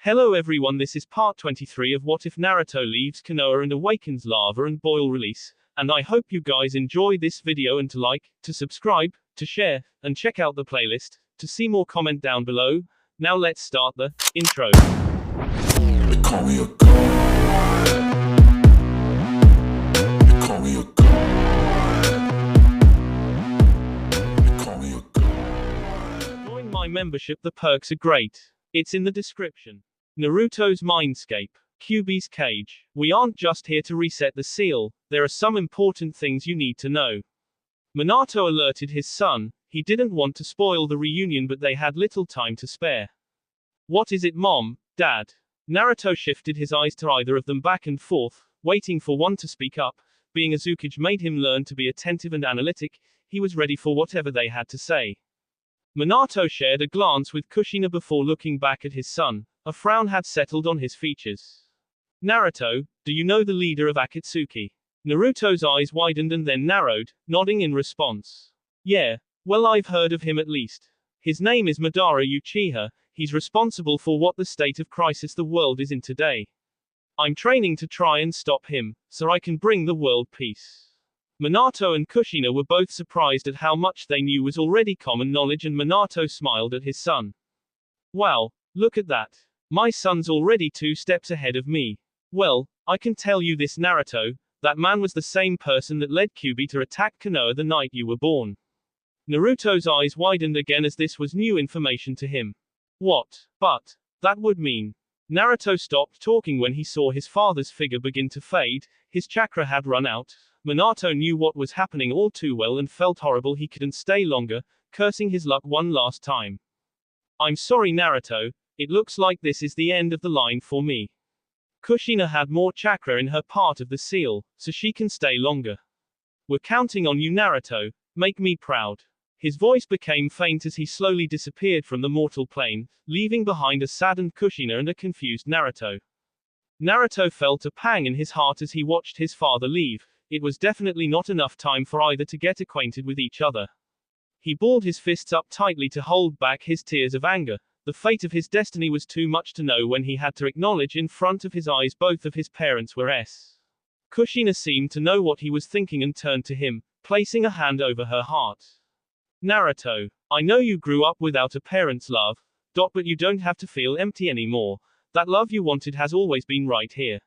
Hello everyone, this is part 23 of What If Naruto Leaves Konoha and Awakens Lava and Boil Release, and I hope you guys enjoy this video and to like, to subscribe, to share, and check out the playlist, to see more comment down below. Now let's start the intro. They call me a god. They call me a god. They call me a god. Join my membership, the perks are great. It's in the description. Naruto's Mindscape. Kyuubi's Cage. We aren't just here to reset the seal, there are some important things you need to know. Minato alerted his son. He didn't want to spoil the reunion, but they had little time to spare. What is it, Mom? Dad? Naruto shifted his eyes to either of them back and forth, waiting for one to speak up. Being a Azucage made him learn to be attentive and analytic, he was ready for whatever they had to say. Minato shared a glance with Kushina before looking back at his son. A frown had settled on his features. Naruto, do you know the leader of Akatsuki? Naruto's eyes widened and then narrowed, nodding in response. Yeah, well, I've heard of him at least. His name is Madara Uchiha. He's responsible for what the state of crisis the world is in today. I'm training to try and stop him, so I can bring the world peace. Minato and Kushina were both surprised at how much they knew was already common knowledge, and Minato smiled at his son. Wow, look at that. My son's already 2 steps ahead of me. Well, I can tell you this, Naruto, that man was the same person that led Kyuubi to attack Konoha the night you were born. Naruto's eyes widened again as this was new information to him. What? But that would mean. Naruto stopped talking when he saw his father's figure begin to fade. His chakra had run out. Minato knew what was happening all too well and felt horrible he couldn't stay longer, cursing his luck one last time. I'm sorry, Naruto. It looks like this is the end of the line for me. Kushina had more chakra in her part of the seal, so she can stay longer. We're counting on you, Naruto. Make me proud. His voice became faint as he slowly disappeared from the mortal plane, leaving behind a saddened Kushina and a confused Naruto. Naruto felt a pang in his heart as he watched his father leave. It was definitely not enough time for either to get acquainted with each other. He balled his fists up tightly to hold back his tears of anger. The fate of his destiny was too much to know when he had to acknowledge in front of his eyes both of his parents were S. Kushina seemed to know what he was thinking and turned to him, placing a hand over her heart. Naruto, I know you grew up without a parent's love, but you don't have to feel empty anymore. That love you wanted has always been right here.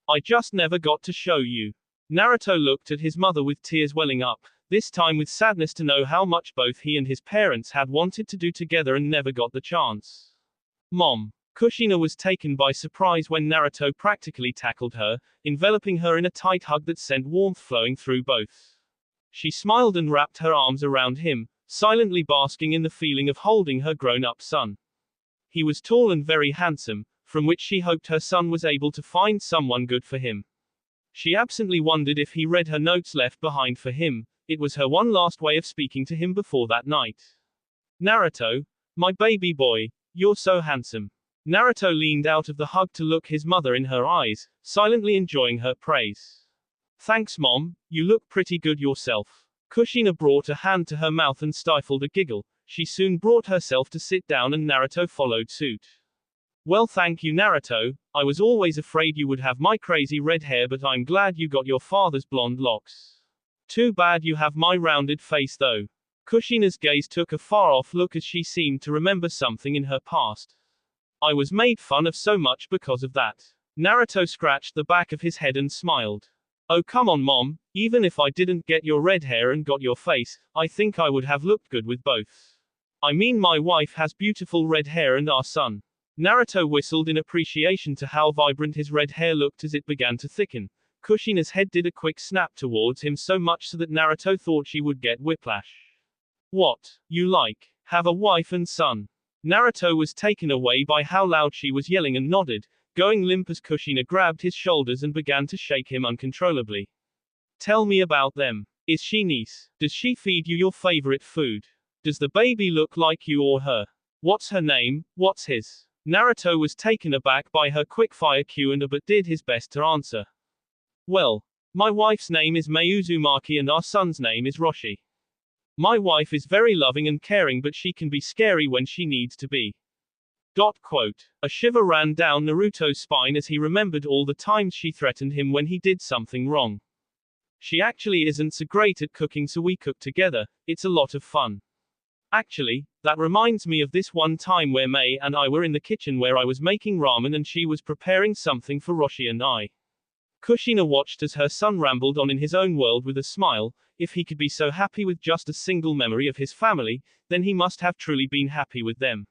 I just never got to show you. Naruto looked at his mother with tears welling up, this time with sadness to know how much both he and his parents had wanted to do together and never got the chance. Mom. Kushina was taken by surprise when Naruto practically tackled her, enveloping her in a tight hug that sent warmth flowing through both. She smiled and wrapped her arms around him, silently basking in the feeling of holding her grown-up son. He was tall and very handsome, from which she hoped her son was able to find someone good for him. She absently wondered if he read her notes left behind for him. It was her one last way of speaking to him before that night. Naruto, my baby boy, you're so handsome. Naruto leaned out of the hug to look his mother in her eyes, silently enjoying her praise. Thanks, Mom, you look pretty good yourself. Kushina brought a hand to her mouth and stifled a giggle. She soon brought herself to sit down and Naruto followed suit. Well, thank you, Naruto. I was always afraid you would have my crazy red hair, but I'm glad you got your father's blonde locks. Too bad you have my rounded face though. Kushina's gaze took a far-off look as she seemed to remember something in her past. I was made fun of so much because of that. Naruto scratched the back of his head and smiled. Oh come on, Mom, even if I didn't get your red hair and got your face, I think I would have looked good with both. I mean, my wife has beautiful red hair and our son. Naruto whistled in appreciation to how vibrant his red hair looked as it began to thicken. Kushina's head did a quick snap towards him, so much so that Naruto thought she would get whiplash. What? You have a wife and son? Naruto was taken away by how loud she was yelling and nodded, going limp as Kushina grabbed his shoulders and began to shake him uncontrollably. Tell me about them. Is she nice? Does she feed you your favorite food? Does the baby look like you or her? What's her name? What's his? Naruto was taken aback by her quick-fire Q&A but did his best to answer. Well, my wife's name is Mai Uzumaki and our son's name is Roshi. My wife is very loving and caring, but she can be scary when she needs to be. A shiver ran down Naruto's spine as he remembered all the times she threatened him when he did something wrong. She actually isn't so great at cooking, so we cook together, it's a lot of fun. Actually, that reminds me of this one time where Mei and I were in the kitchen where I was making ramen and she was preparing something for Roshi and I. Kushina watched as her son rambled on in his own world with a smile. If he could be so happy with just a single memory of his family, then he must have truly been happy with them.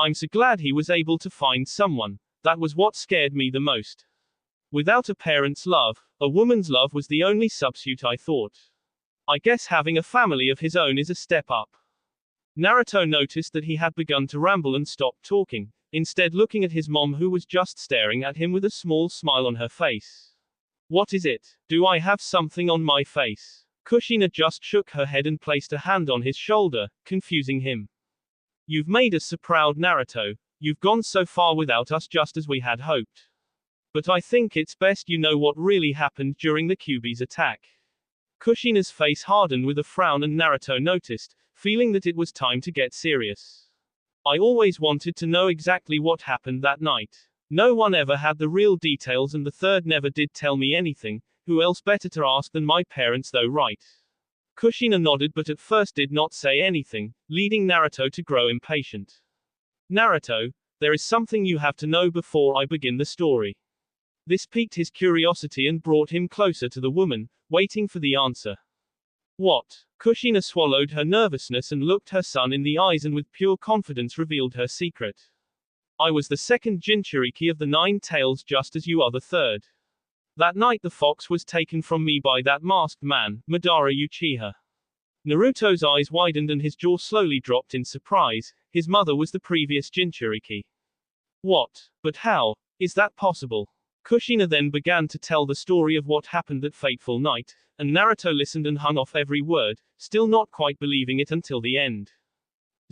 I'm so glad he was able to find someone. That was what scared me the most. Without a parent's love, a woman's love was the only substitute, I thought. I guess having a family of his own is a step up. Naruto noticed that he had begun to ramble and stopped talking, instead looking at his mom, who was just staring at him with a small smile on her face. What is it? Do I have something on my face? Kushina just shook her head and placed a hand on his shoulder, confusing him. You've made us so proud, Naruto. You've gone so far without us, just as we had hoped. But I think it's best you know what really happened during the Kyuubi's attack. Kushina's face hardened with a frown and Naruto noticed, feeling that it was time to get serious. I always wanted to know exactly what happened that night. No one ever had the real details and the third never did tell me anything. Who else better to ask than my parents, though, right? Kushina nodded but at first did not say anything, leading Naruto to grow impatient. Naruto, there is something you have to know before I begin the story. This piqued his curiosity and brought him closer to the woman, waiting for the answer. What? Kushina swallowed her nervousness and looked her son in the eyes and with pure confidence revealed her secret. I was the second Jinchuriki of the 9 tails, just as you are the third. That night the fox was taken from me by that masked man, Madara Uchiha. Naruto's eyes widened and his jaw slowly dropped in surprise. His mother was the previous Jinchuriki. What? But how is that possible? Kushina then began to tell the story of what happened that fateful night, and Naruto listened and hung off every word, still not quite believing it until the end.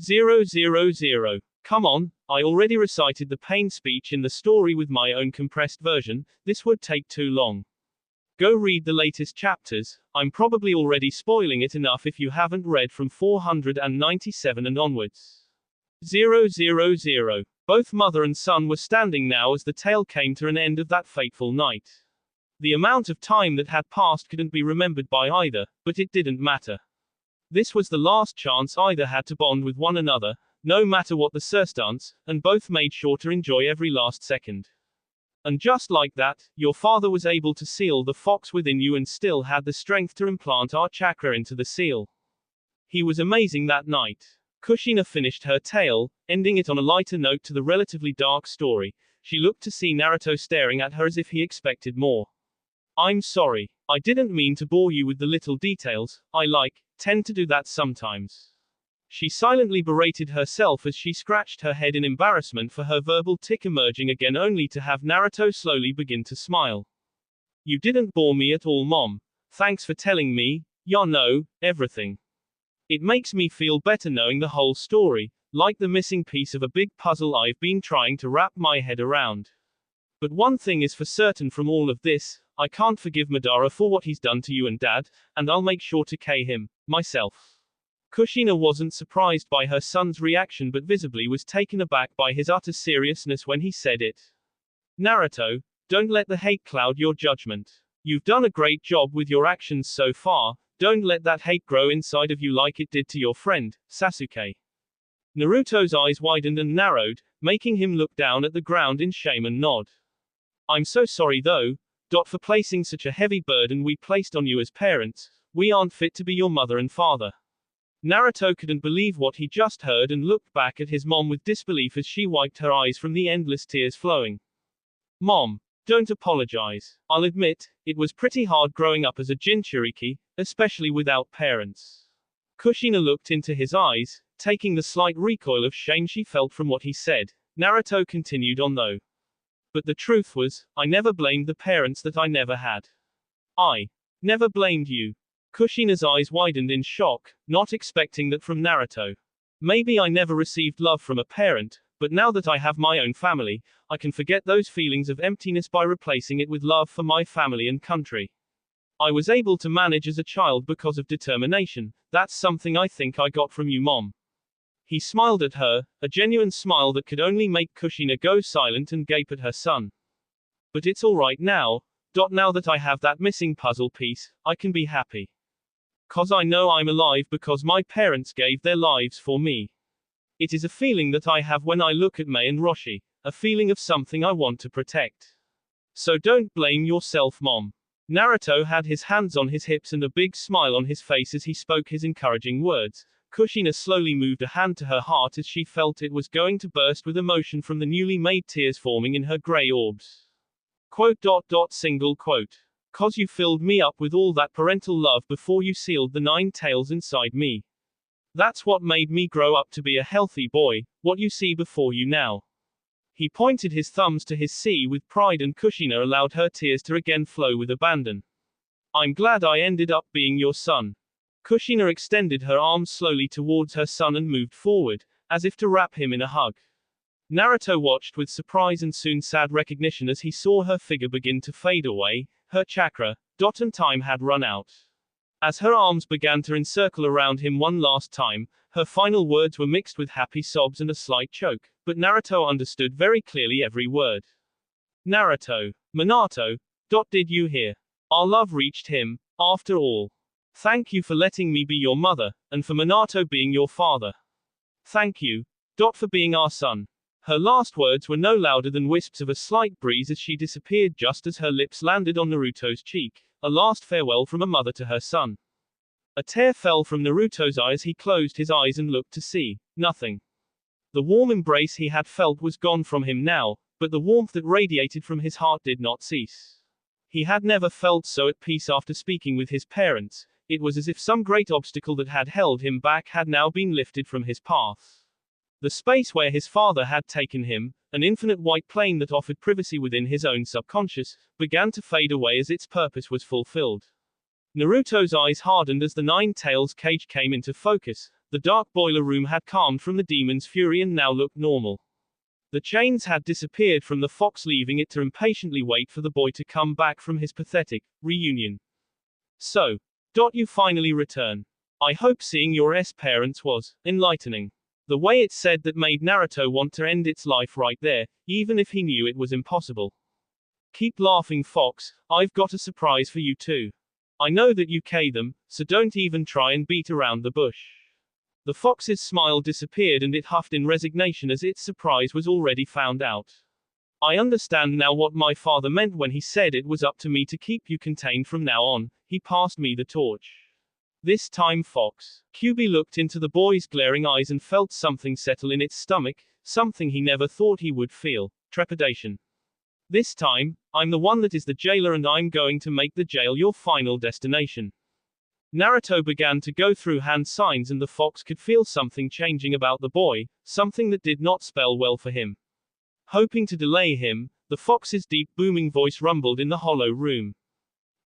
000. Come on, I already recited the pain speech in the story with my own compressed version, this would take too long. Go read the latest chapters, I'm probably already spoiling it enough if you haven't read from 497 and onwards. 000. Both mother and son were standing now as the tale came to an end of that fateful night. The amount of time that had passed couldn't be remembered by either, but it didn't matter. This was the last chance either had to bond with one another, no matter what the circumstance, and both made sure to enjoy every last second. And just like that, your father was able to seal the fox within you and still had the strength to implant our chakra into the seal. He was amazing that night. Kushina finished her tale, ending it on a lighter note to the relatively dark story. She looked to see Naruto staring at her as if he expected more. I'm sorry. I didn't mean to bore you with the little details, I tend to do that sometimes. She silently berated herself as she scratched her head in embarrassment for her verbal tick emerging again, only to have Naruto slowly begin to smile. You didn't bore me at all, Mom. Thanks for telling me, everything. It makes me feel better knowing the whole story, like the missing piece of a big puzzle I've been trying to wrap my head around. But one thing is for certain from all of this, I can't forgive Madara for what he's done to you and Dad, and I'll make sure to kill him, myself. Kushina wasn't surprised by her son's reaction but visibly was taken aback by his utter seriousness when he said it. Naruto, don't let the hate cloud your judgment. You've done a great job with your actions so far, don't let that hate grow inside of you like it did to your friend, Sasuke. Naruto's eyes widened and narrowed, making him look down at the ground in shame and nod. I'm so sorry though, for placing such a heavy burden we placed on you as parents. We aren't fit to be your mother and father. Naruto couldn't believe what he just heard and looked back at his mom with disbelief as she wiped her eyes from the endless tears flowing. Mom, don't apologize. I'll admit, it was pretty hard growing up as a Jinchuriki, especially without parents. Kushina looked into his eyes, taking the slight recoil of shame she felt from what he said. Naruto continued on though. But the truth was, I never blamed the parents that I never had. I never blamed you. Kushina's eyes widened in shock, not expecting that from Naruto. Maybe I never received love from a parent, but now that I have my own family, I can forget those feelings of emptiness by replacing it with love for my family and country. I was able to manage as a child because of determination. That's something I think I got from you, Mom. He smiled at her, a genuine smile that could only make Kushina go silent and gape at her son. But it's alright now. Now that I have that missing puzzle piece, I can be happy. 'Cause I know I'm alive because my parents gave their lives for me. It is a feeling that I have when I look at Mei and Roshi, a feeling of something I want to protect. So don't blame yourself, Mom. Naruto had his hands on his hips and a big smile on his face as he spoke his encouraging words. Kushina slowly moved a hand to her heart as she felt it was going to burst with emotion from the newly made tears forming in her gray orbs. Single quote. 'Cause you filled me up with all that parental love before you sealed the 9 tails inside me. That's what made me grow up to be a healthy boy, what you see before you now. He pointed his thumbs to his sea with pride and Kushina allowed her tears to again flow with abandon. I'm glad I ended up being your son. Kushina extended her arms slowly towards her son and moved forward, as if to wrap him in a hug. Naruto watched with surprise and soon sad recognition as he saw her figure begin to fade away, her chakra, and time had run out. As her arms began to encircle around him one last time, her final words were mixed with happy sobs and a slight choke, but Naruto understood very clearly every word. Naruto. Minato. Did you hear? Our love reached him, after all. Thank you for letting me be your mother, and for Minato being your father. Thank you. For being our son. Her last words were no louder than wisps of a slight breeze as she disappeared just as her lips landed on Naruto's cheek, a last farewell from a mother to her son. A tear fell from Naruto's eye as he closed his eyes and looked to see nothing. The warm embrace he had felt was gone from him now, but the warmth that radiated from his heart did not cease. He had never felt so at peace after speaking with his parents. It was as if some great obstacle that had held him back had now been lifted from his path. The space where his father had taken him, an infinite white plane that offered privacy within his own subconscious, began to fade away as its purpose was fulfilled. Naruto's eyes hardened as the 9 tails cage came into focus. The dark boiler room had calmed from the demon's fury and now looked normal. The chains had disappeared from the fox, leaving it to impatiently wait for the boy to come back from his pathetic reunion. So, you finally return. I hope seeing your parents was enlightening. The way it said that made Naruto want to end its life right there, even if he knew it was impossible. Keep laughing, Fox, I've got a surprise for you too. I know that you them, so don't even try and beat around the bush. The fox's smile disappeared and it huffed in resignation as its surprise was already found out. I understand now what my father meant when he said it was up to me to keep you contained from now on. He passed me the torch. This time, Fox. QB looked into the boy's glaring eyes and felt something settle in its stomach, something he never thought he would feel, trepidation. This time, I'm the one that is the jailer and I'm going to make the jail your final destination. Naruto began to go through hand signs and the fox could feel something changing about the boy, something that did not spell well for him. Hoping to delay him, the fox's deep booming voice rumbled in the hollow room.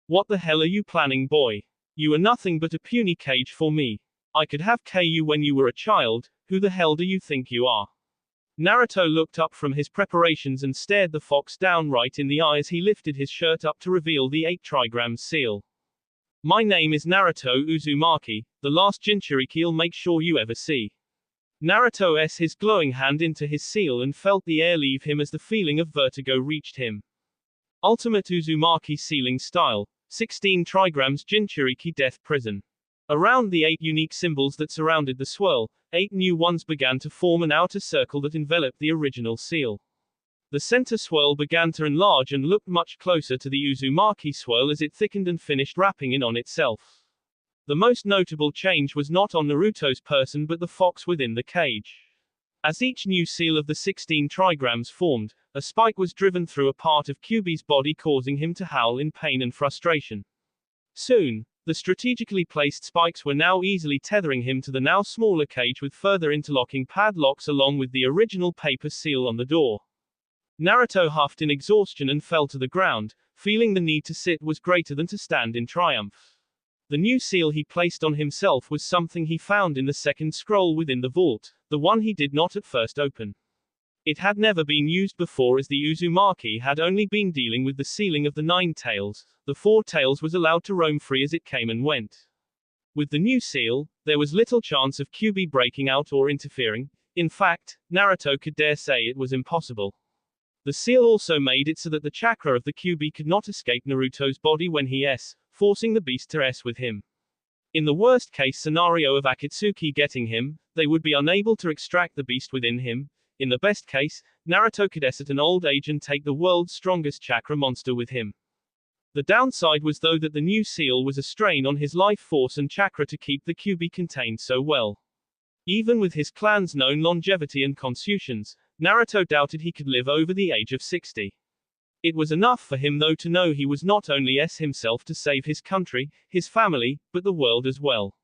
What the hell are you planning, boy? You are nothing but a puny cage for me. I could have you when you were a child. Who the hell do you think you are? Naruto looked up from his preparations and stared the fox down right in the eye as he lifted his shirt up to reveal the 8 trigram seal. My name is Naruto Uzumaki, the last Jinchuriki'll make sure you ever see. Naruto s his glowing hand into his seal and felt the air leave him as the feeling of vertigo reached him. Ultimate Uzumaki sealing style. 16 trigrams Jinchuriki Death Prison. Around the 8 unique symbols that surrounded the swirl, 8 new ones began to form an outer circle that enveloped the original seal. The center swirl began to enlarge and looked much closer to the Uzumaki swirl as it thickened and finished wrapping in on itself. The most notable change was not on Naruto's person but the fox within the cage. As each new seal of the 16 trigrams formed, a spike was driven through a part of QB's body causing him to howl in pain and frustration. Soon, the strategically placed spikes were now easily tethering him to the now smaller cage with further interlocking padlocks along with the original paper seal on the door. Naruto huffed in exhaustion and fell to the ground, feeling the need to sit was greater than to stand in triumph. The new seal he placed on himself was something he found in the second scroll within the vault, the one he did not at first open. It had never been used before as the Uzumaki had only been dealing with the sealing of the 9 tails. The 4 tails was allowed to roam free as it came and went. With the new seal, there was little chance of Kyuubi breaking out or interfering. In fact, Naruto could dare say it was impossible. The seal also made it so that the chakra of the Kyuubi could not escape Naruto's body when he forcing the beast to with him. In the worst case scenario of Akatsuki getting him, they would be unable to extract the beast within him. In the best case, Naruto could at an old age and take the world's strongest chakra monster with him. The downside was though that the new seal was a strain on his life force and chakra to keep the Kyuubi contained so well. Even with his clan's known longevity and constitutions, Naruto doubted he could live over the age of 60. It was enough for him though to know he was not only himself to save his country, his family, but the world as well.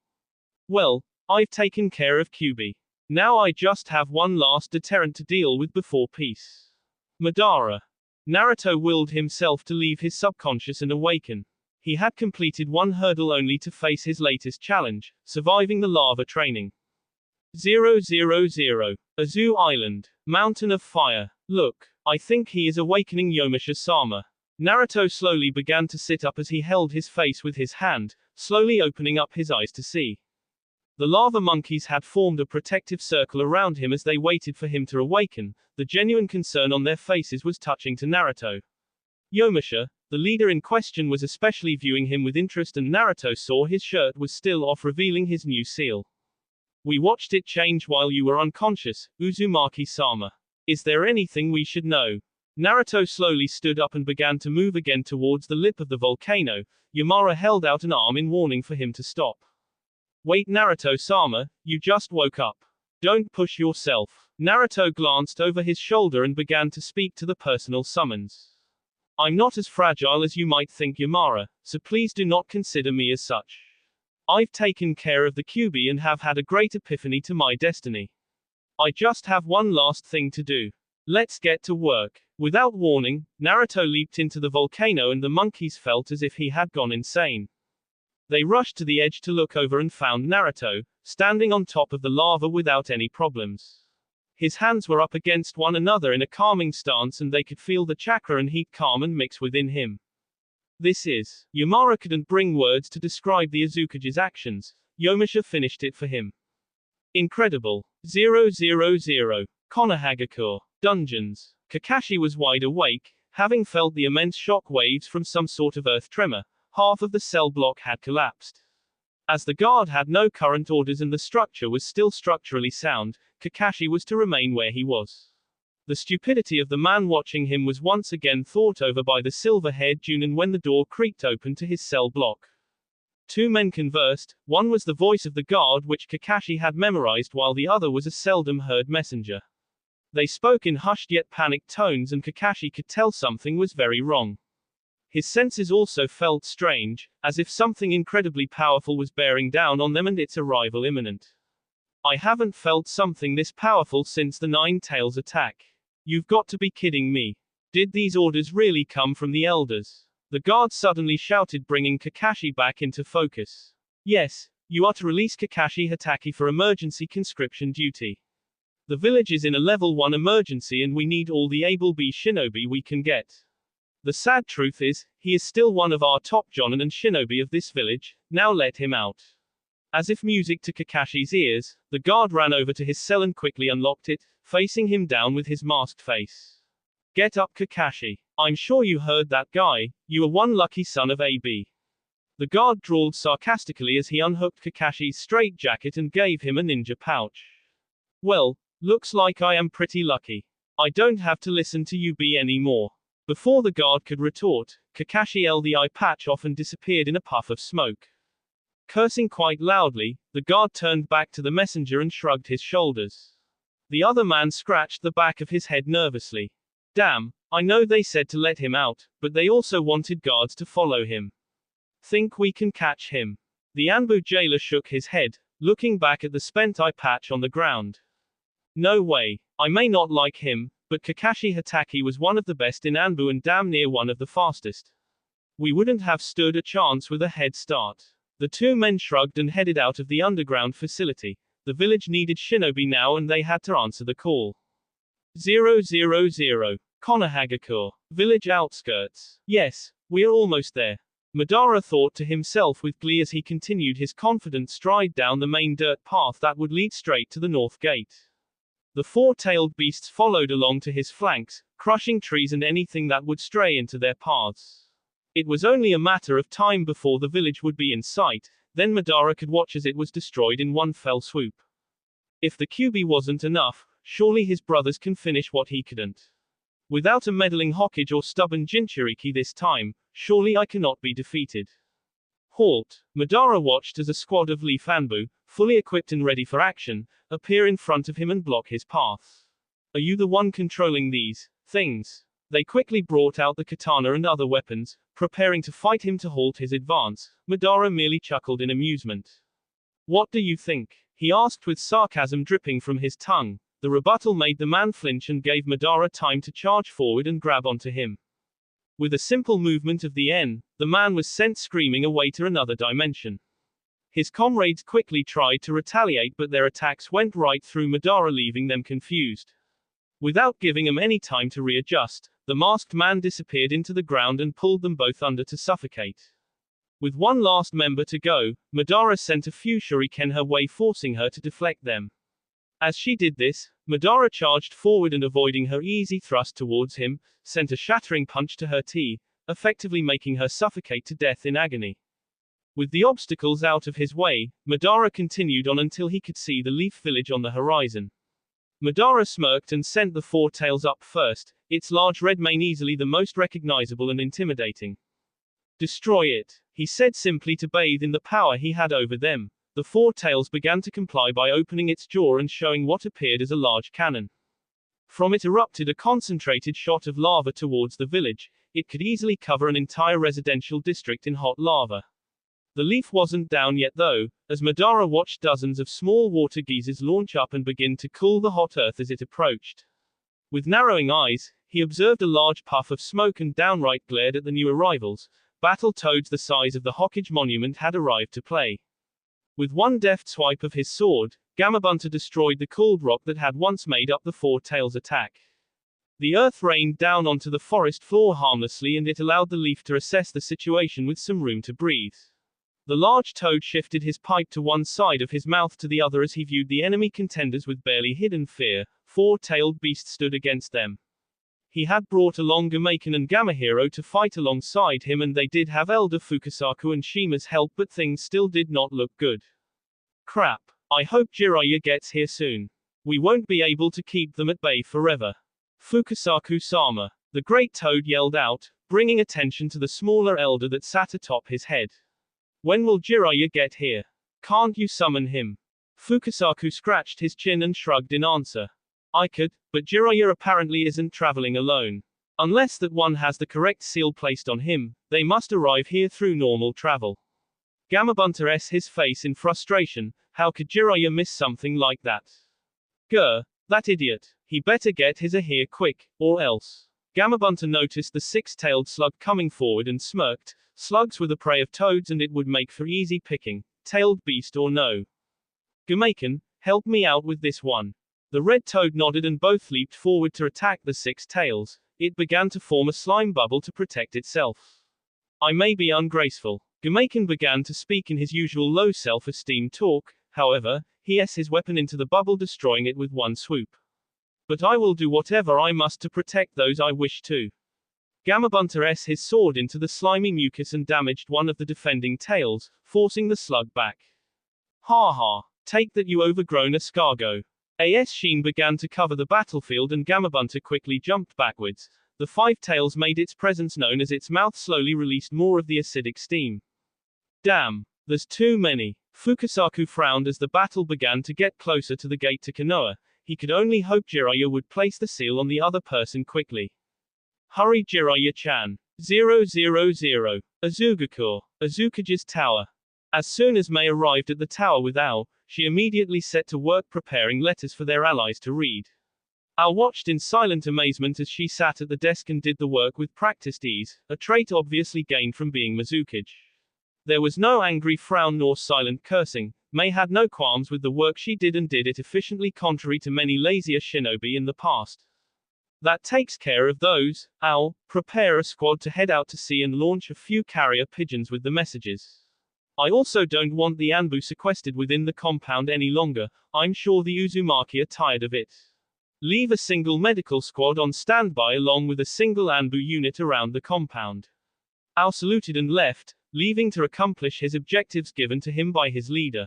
Well, I've taken care of Kyuubi. Now I just have one last deterrent to deal with before peace. Madara. Naruto willed himself to leave his subconscious and awaken. He had completed one hurdle only to face his latest challenge, surviving the lava training. 000. Azu Island. Mountain of Fire. Look, I think he is awakening Yomasha-sama. Naruto slowly began to sit up as he held his face with his hand, slowly opening up his eyes to see. The lava monkeys had formed a protective circle around him as they waited for him to awaken. The genuine concern on their faces was touching to Naruto. Yomasha, the leader in question, was especially viewing him with interest, and Naruto saw his shirt was still off, revealing his new seal. We watched it change while you were unconscious, Uzumaki-sama. Is there anything we should know? Naruto slowly stood up and began to move again towards the lip of the volcano. Yamara held out an arm in warning for him to stop. Wait, Naruto-sama, you just woke up. Don't push yourself. Naruto glanced over his shoulder and began to speak to the personal summons. I'm not as fragile as you might think, Yamara, so please do not consider me as such. I've taken care of the Kyuubi and have had a great epiphany to my destiny. I just have one last thing to do. Let's get to work. Without warning, Naruto leaped into the volcano and the monkeys felt as if he had gone insane. They rushed to the edge to look over and found Naruto, standing on top of the lava without any problems. His hands were up against one another in a calming stance and they could feel the chakra and heat calm and mix within him. This is. Yamara couldn't bring words to describe the Azukage's actions. Yomasha finished it for him. Incredible. 000. Konohagakure. Dungeons. Kakashi was wide awake, having felt the immense shock waves from some sort of earth tremor. Half of the cell block had collapsed. As the guard had no current orders and the structure was still structurally sound, Kakashi was to remain where he was. The stupidity of the man watching him was once again thought over by the silver-haired Junin when the door creaked open to his cell block. Two men conversed. One was the voice of the guard which Kakashi had memorized while the other was a seldom heard messenger. They spoke in hushed yet panicked tones and Kakashi could tell something was very wrong. His senses also felt strange, as if something incredibly powerful was bearing down on them and its arrival imminent. I haven't felt something this powerful since the Nine Tails attack. You've got to be kidding me. Did these orders really come from the elders? The guard suddenly shouted, bringing Kakashi back into focus. Yes, you are to release Kakashi Hatake for emergency conscription duty. The village is in a level 1 emergency and we need all the able-B shinobi we can get. The sad truth is, he is still one of our top jonin and shinobi of this village. Now let him out. As if music to Kakashi's ears, the guard ran over to his cell and quickly unlocked it, facing him down with his masked face. Get up, Kakashi. I'm sure you heard that guy. You are one lucky son of AB. The guard drawled sarcastically as he unhooked Kakashi's straitjacket and gave him a ninja pouch. Well, looks like I am pretty lucky. I don't have to listen to you B anymore. Before the guard could retort, Kakashi held the eye patch off and disappeared in a puff of smoke. Cursing quite loudly, the guard turned back to the messenger and shrugged his shoulders. The other man scratched the back of his head nervously. Damn, I know they said to let him out, but they also wanted guards to follow him. Think we can catch him? The Anbu jailer shook his head, looking back at the spent eye patch on the ground. No way. I may not like him, but Kakashi Hatake was one of the best in Anbu and damn near one of the fastest. We wouldn't have stood a chance with a head start. The two men shrugged and headed out of the underground facility. The village needed shinobi now and they had to answer the call. 000. Konohagakure. Village outskirts. Yes, we're almost there. Madara thought to himself with glee as he continued his confident stride down the main dirt path that would lead straight to the north gate. The four-tailed beasts followed along to his flanks, crushing trees and anything that would stray into their paths. It was only a matter of time before the village would be in sight, then Madara could watch as it was destroyed in one fell swoop. If the Kyuubi wasn't enough, surely his brothers can finish what he couldn't. Without a meddling Hokage or stubborn Jinchuriki this time, surely I cannot be defeated. Halt! Madara watched as a squad of Leaf Anbu, fully equipped and ready for action, appear in front of him and block his path. Are you the one controlling these things? They quickly brought out the katana and other weapons, preparing to fight him to halt his advance. Madara merely chuckled in amusement. What do you think? He asked with sarcasm dripping from his tongue. The rebuttal made the man flinch and gave Madara time to charge forward and grab onto him. With a simple movement of the N, the man was sent screaming away to another dimension. His comrades quickly tried to retaliate, but their attacks went right through Madara, leaving them confused. Without giving them any time to readjust, the masked man disappeared into the ground and pulled them both under to suffocate. With one last member to go, Madara sent a few shuriken her way, forcing her to deflect them. As she did this, Madara charged forward and, avoiding her easy thrust towards him, sent a shattering punch to her T, effectively making her suffocate to death in agony. With the obstacles out of his way, Madara continued on until he could see the Leaf Village on the horizon. Madara smirked and sent the four tails up first, its large red mane easily the most recognizable and intimidating. Destroy it, he said simply to bathe in the power he had over them. The four tails began to comply by opening its jaw and showing what appeared as a large cannon. From it erupted a concentrated shot of lava towards the village. It could easily cover an entire residential district in hot lava. The leaf wasn't down yet though, as Madara watched dozens of small water geysers launch up and begin to cool the hot earth as it approached. With narrowing eyes, he observed a large puff of smoke and downright glared at the new arrivals. Battle toads the size of the Hokage monument had arrived to play. With one deft swipe of his sword, Gamabunta destroyed the cooled rock that had once made up the four tails' attack. The earth rained down onto the forest floor harmlessly, and it allowed the leaf to assess the situation with some room to breathe. The large toad shifted his pipe to one side of his mouth to the other as he viewed the enemy contenders with barely hidden fear. Four-tailed beasts stood against them. He had brought along Gamaiken and Gamahiro to fight alongside him, and they did have Elder Fukasaku and Shima's help, but things still did not look good. Crap. I hope Jiraiya gets here soon. We won't be able to keep them at bay forever. Fukasaku-sama. The great toad yelled out, bringing attention to the smaller elder that sat atop his head. When will Jiraiya get here? Can't you summon him? Fukasaku scratched his chin and shrugged in answer. I could, but Jiraiya apparently isn't traveling alone. Unless that one has the correct seal placed on him, they must arrive here through normal travel. Gamabunta s his face in frustration. How could Jiraiya miss something like that? Grr, that idiot. He better get his here quick, or else. Gamabunta noticed the six-tailed slug coming forward and smirked. Slugs were the prey of toads and it would make for easy picking, tailed beast or no. Gamaiken, help me out with this one. The red toad nodded and both leaped forward to attack the six tails. It began to form a slime bubble to protect itself. I may be ungraceful. Gamaiken began to speak in his usual low self-esteem talk. However, he s his weapon into the bubble, destroying it with one swoop. But I will do whatever I must to protect those I wish to. Gamabunta s his sword into the slimy mucus and damaged one of the defending tails, forcing the slug back. Ha ha. Take that, you overgrown escargot. As Sheen began to cover the battlefield and Gamabunta quickly jumped backwards. The five tails made its presence known as its mouth slowly released more of the acidic steam. Damn. There's too many. Fukasaku frowned as the battle began to get closer to the gate to Konoha. He could only hope Jiraiya would place the seal on the other person quickly. Hurry, Jiraiya-chan. 000. Azugakure. Azukage's tower. As soon as Mei arrived at the tower with Ao, she immediately set to work preparing letters for their allies to read. Ao watched in silent amazement as she sat at the desk and did the work with practiced ease, a trait obviously gained from being Mizukage. There was no angry frown nor silent cursing. Mei had no qualms with the work she did and did it efficiently, contrary to many lazier shinobi in the past. That takes care of those. I'll prepare a squad to head out to sea and launch a few carrier pigeons with the messages. I also don't want the Anbu sequestered within the compound any longer. I'm sure the Uzumaki are tired of it. Leave a single medical squad on standby along with a single Anbu unit around the compound. Ao saluted and left, leaving to accomplish his objectives given to him by his leader.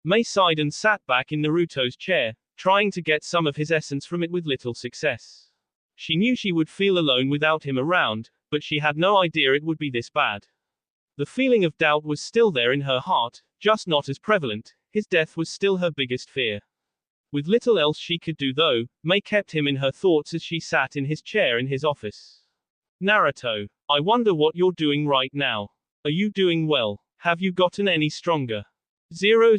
Mei sighed and sat back in Naruto's chair, trying to get some of his essence from it with little success. She knew she would feel alone without him around, but she had no idea it would be this bad. The feeling of doubt was still there in her heart, just not as prevalent. His death was still her biggest fear. With little else she could do though, Mei kept him in her thoughts as she sat in his chair in his office. Naruto, I wonder what you're doing right now. Are you doing well? Have you gotten any stronger? 000.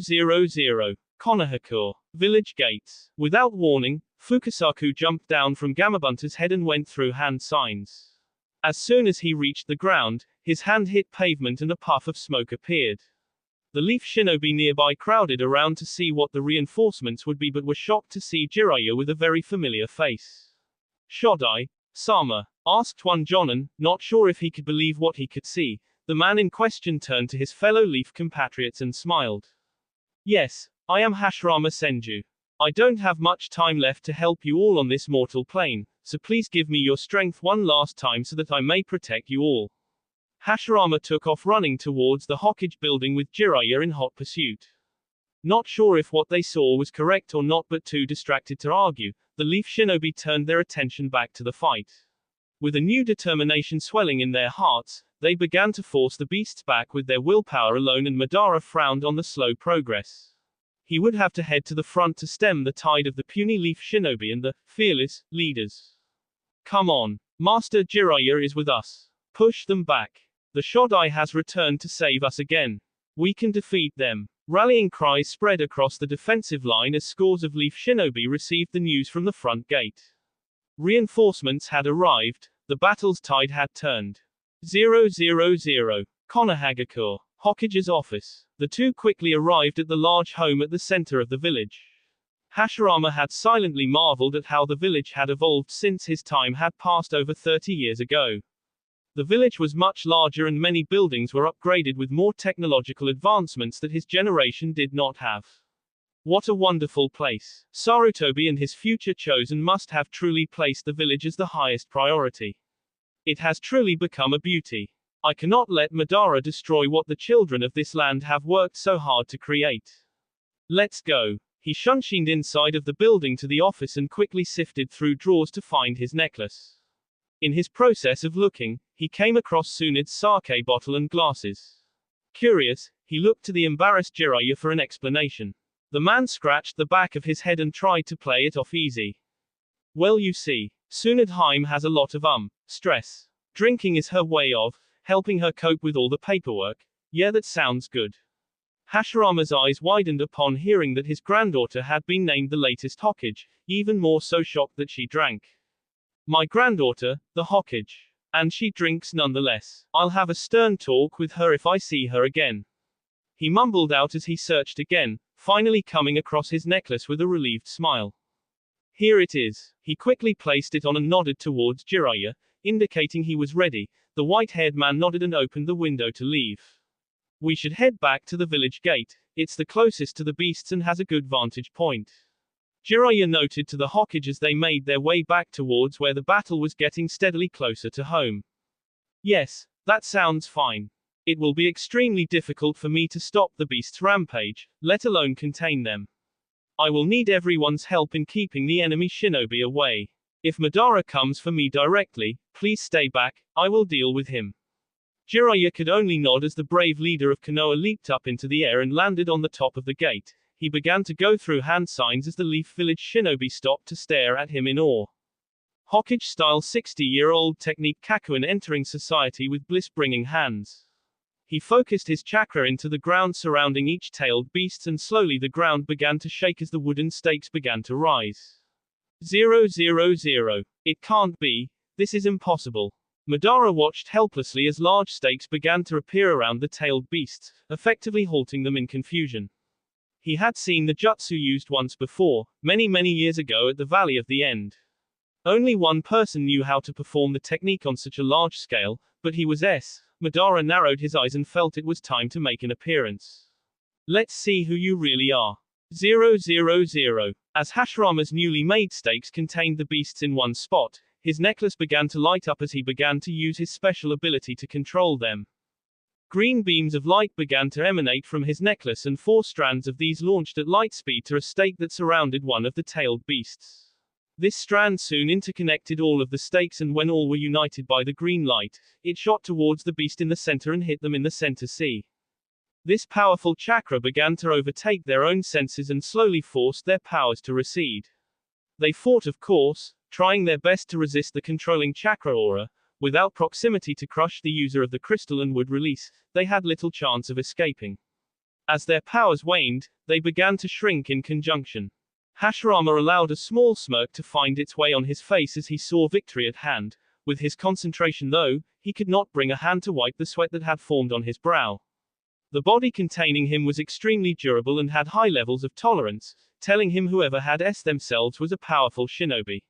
Konoha village gates. Without warning, Fukasaku jumped down from Gamabunta's head and went through hand signs. As soon as he reached the ground, his hand hit pavement and a puff of smoke appeared. The leaf shinobi nearby crowded around to see what the reinforcements would be but were shocked to see Jiraiya with a very familiar face. Shodai, Sama? Asked one Jonan, not sure if he could believe what he could see. The man in question turned to his fellow leaf compatriots and smiled. Yes, I am Hashirama Senju. I don't have much time left to help you all on this mortal plane, so please give me your strength one last time so that I may protect you all. Hashirama took off running towards the Hokage building with Jiraiya in hot pursuit. Not sure if what they saw was correct or not but too distracted to argue, the leaf shinobi turned their attention back to the fight. With a new determination swelling in their hearts, they began to force the beasts back with their willpower alone and Madara frowned on the slow progress. He would have to head to the front to stem the tide of the puny leaf shinobi and the fearless leaders. Come on. Master Jiraiya is with us. Push them back. The Shodai has returned to save us again. We can defeat them. Rallying cries spread across the defensive line as scores of leaf shinobi received the news from the front gate. Reinforcements had arrived. The battle's tide had turned. 000. Konohagakure, Hokage's office. The two quickly arrived at the large home at the center of the village. Hashirama had silently marveled at how the village had evolved since his time had passed over 30 years ago. The village was much larger and many buildings were upgraded with more technological advancements that his generation did not have. What a wonderful place. Sarutobi and his future chosen must have truly placed the village as the highest priority. It has truly become a beauty. I cannot let Madara destroy what the children of this land have worked so hard to create. Let's go. He shunshined inside of the building to the office and quickly sifted through drawers to find his necklace. In his process of looking, he came across Tsunde's sake bottle and glasses. Curious, he looked to the embarrassed Jiraiya for an explanation. The man scratched the back of his head and tried to play it off easy. Well, you see, Tsunde has a lot of stress. Drinking is her way of helping her cope with all the paperwork. Yeah, that sounds good. Hashirama's eyes widened upon hearing that his granddaughter had been named the latest Hokage, even more so shocked that she drank. My granddaughter, the Hokage. And she drinks nonetheless. I'll have a stern talk with her if I see her again. He mumbled out as he searched again, finally coming across his necklace with a relieved smile. Here it is. He quickly placed it on and nodded towards Jiraiya, indicating he was ready. The white-haired man nodded and opened the window to leave. We should head back to the village gate. It's the closest to the beasts and has a good vantage point. Jiraiya noted to the Hokage as they made their way back towards where the battle was getting steadily closer to home. Yes, that sounds fine. It will be extremely difficult for me to stop the beast's rampage, let alone contain them. I will need everyone's help in keeping the enemy shinobi away. If Madara comes for me directly, please stay back, I will deal with him. Jiraiya could only nod as the brave leader of Konoha leaped up into the air and landed on the top of the gate. He began to go through hand signs as the Leaf Village shinobi stopped to stare at him in awe. Hokage-style 60-year-old technique Kakuin entering society with bliss-bringing hands. He focused his chakra into the ground surrounding each tailed beast and slowly the ground began to shake as the wooden stakes began to rise. 000. It can't be. This is impossible. Madara watched helplessly as large stakes began to appear around the tailed beasts, effectively halting them in confusion. He had seen the jutsu used once before, many years ago at the Valley of the End. Only one person knew how to perform the technique on such a large scale, but he was S. Madara narrowed his eyes and felt it was time to make an appearance. Let's see who you really are. 000. As Hashirama's newly made stakes contained the beasts in one spot, his necklace began to light up as he began to use his special ability to control them. Green beams of light began to emanate from his necklace, and 4 strands of these launched at light speed to a stake that surrounded one of the tailed beasts. This strand soon interconnected all of the stakes, and when all were united by the green light, it shot towards the beast in the center and hit them in the center C. This powerful chakra began to overtake their own senses and slowly forced their powers to recede. They fought, of course, trying their best to resist the controlling chakra aura. Without proximity to crush the user of the crystal and would release, they had little chance of escaping. As their powers waned, they began to shrink in conjunction. Hashirama allowed a small smirk to find its way on his face as he saw victory at hand. With his concentration though, he could not bring a hand to wipe the sweat that had formed on his brow. The body containing him was extremely durable and had high levels of tolerance, telling him whoever had S themselves was a powerful shinobi.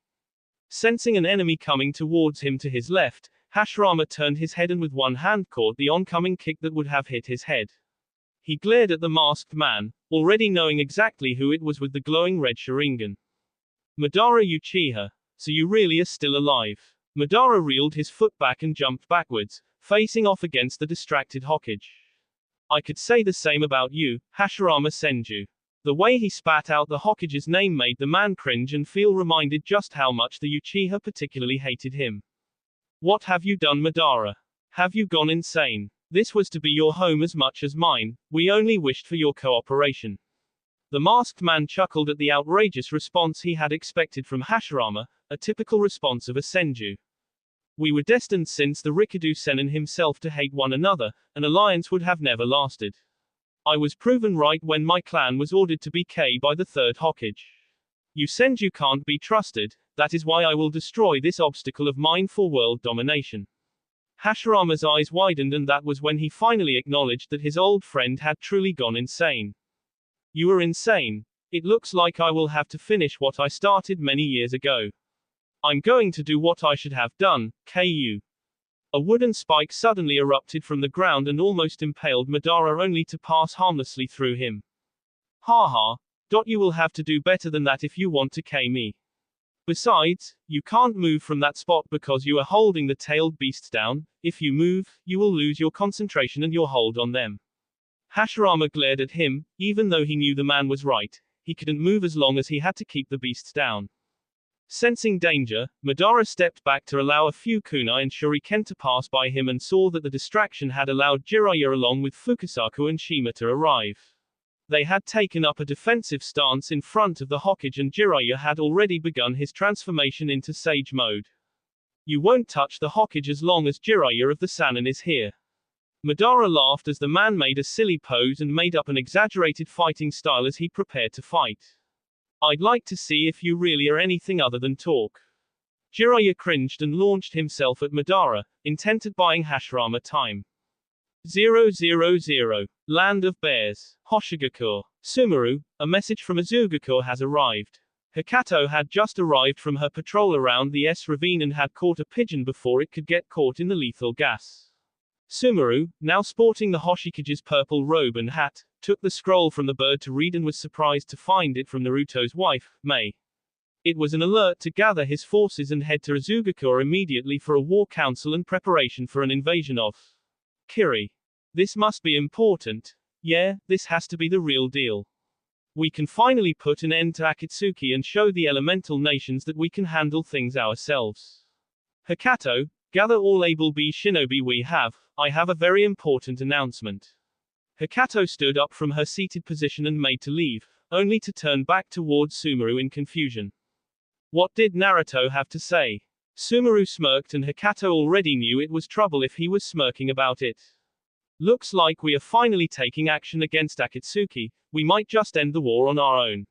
Sensing an enemy coming towards him to his left, Hashirama turned his head and with one hand caught the oncoming kick that would have hit his head. He glared at the masked man, already knowing exactly who it was with the glowing red Sharingan. Madara Uchiha. So you really are still alive. Madara reeled his foot back and jumped backwards, facing off against the distracted Hokage. I could say the same about you, Hashirama Senju. The way he spat out the Hokage's name made the man cringe and feel reminded just how much the Uchiha particularly hated him. What have you done, Madara? Have you gone insane? This was to be your home as much as mine, we only wished for your cooperation. The masked man chuckled at the outrageous response he had expected from Hashirama, a typical response of a Senju. We were destined since the Rikudo Sennin himself to hate one another, an alliance would have never lasted. I was proven right when my clan was ordered to be killed by the 3rd Hokage. You Senju can't be trusted, that is why I will destroy this obstacle of mine for world domination. Hashirama's eyes widened, and that was when he finally acknowledged that his old friend had truly gone insane. You are insane. It looks like I will have to finish what I started many years ago. I'm going to do what I should have done, Ku. A wooden spike suddenly erupted from the ground and almost impaled Madara, only to pass harmlessly through him. Haha. You will have to do better than that if you want to kill me. Besides, you can't move from that spot because you are holding the tailed beasts down. If you move, you will lose your concentration and your hold on them. Hashirama glared at him, even though he knew the man was right. He couldn't move as long as he had to keep the beasts down. Sensing danger, Madara stepped back to allow a few kunai and shuriken to pass by him and saw that the distraction had allowed Jiraiya along with Fukasaku and Shima to arrive. They had taken up a defensive stance in front of the Hokage, and Jiraiya had already begun his transformation into Sage mode. You won't touch the Hokage as long as Jiraiya of the Sannin is here. Madara laughed as the man made a silly pose and made up an exaggerated fighting style as he prepared to fight. I'd like to see if you really are anything other than talk. Jiraiya cringed and launched himself at Madara, intent at buying Hashirama time. 000. Land of Bears. Hoshigakure. Sumeru, a message from Azugakure has arrived. Hikato had just arrived from her patrol around the S ravine and had caught a pigeon before it could get caught in the lethal gas. Sumeru, now sporting the Hoshikage's purple robe and hat, took the scroll from the bird to read and was surprised to find it from Naruto's wife, Mei. It was an alert to gather his forces and head to Azugakure immediately for a war council and preparation for an invasion of Kiri. This must be important. Yeah, this has to be the real deal. We can finally put an end to Akatsuki and show the elemental nations that we can handle things ourselves. Hikato, gather all able-B shinobi we have. I have a very important announcement. Hikato stood up from her seated position and made to leave, only to turn back towards Sumeru in confusion. What did Naruto have to say? Sumeru smirked, and Hikato already knew it was trouble if he was smirking about it. Looks like we are finally taking action against Akatsuki. We might just end the war on our own.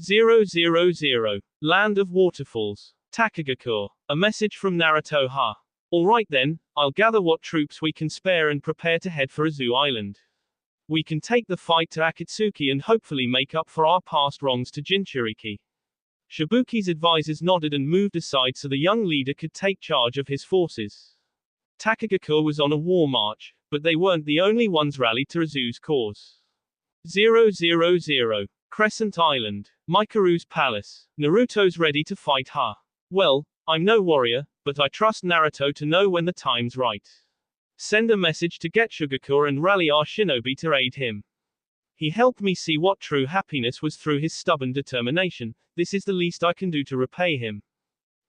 000. Land of Waterfalls. Takagakure. A message from Naruto. Ha. Alright then, I'll gather what troops we can spare and prepare to head for Azu Island. We can take the fight to Akatsuki and hopefully make up for our past wrongs to Jinchuriki. Shibuki's advisors nodded and moved aside so the young leader could take charge of his forces. Takagakure was on a war march, but they weren't the only ones rallied to Izu's cause. 000. Crescent Island. Mikaru's palace. Naruto's ready to fight, huh? Well, I'm no warrior, but I trust Naruto to know when the time's right. Send a message to Getsugaku and rally our shinobi to aid him. He helped me see what true happiness was through his stubborn determination. This is the least I can do to repay him.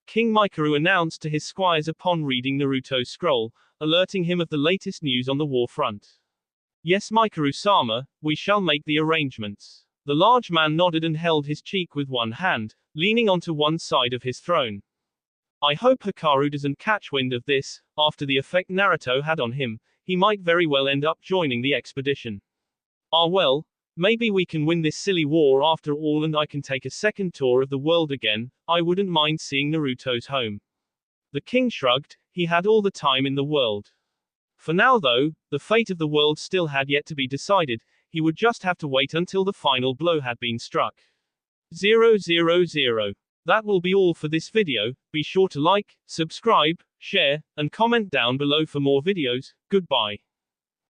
King Mikaru announced to his squires upon reading Naruto's scroll, alerting him of the latest news on the war front. Yes, Mikaru-sama, we shall make the arrangements. The large man nodded and held his cheek with one hand, leaning onto one side of his throne. I hope Hikaru doesn't catch wind of this. After the effect Naruto had on him, he might very well end up joining the expedition. Ah well, maybe we can win this silly war after all and I can take a second tour of the world again. I wouldn't mind seeing Naruto's home. The king shrugged, he had all the time in the world. For now though, the fate of the world still had yet to be decided. He would just have to wait until the final blow had been struck. 000. That will be all for this video. Be sure to like, subscribe, share, and comment down below for more videos. Goodbye.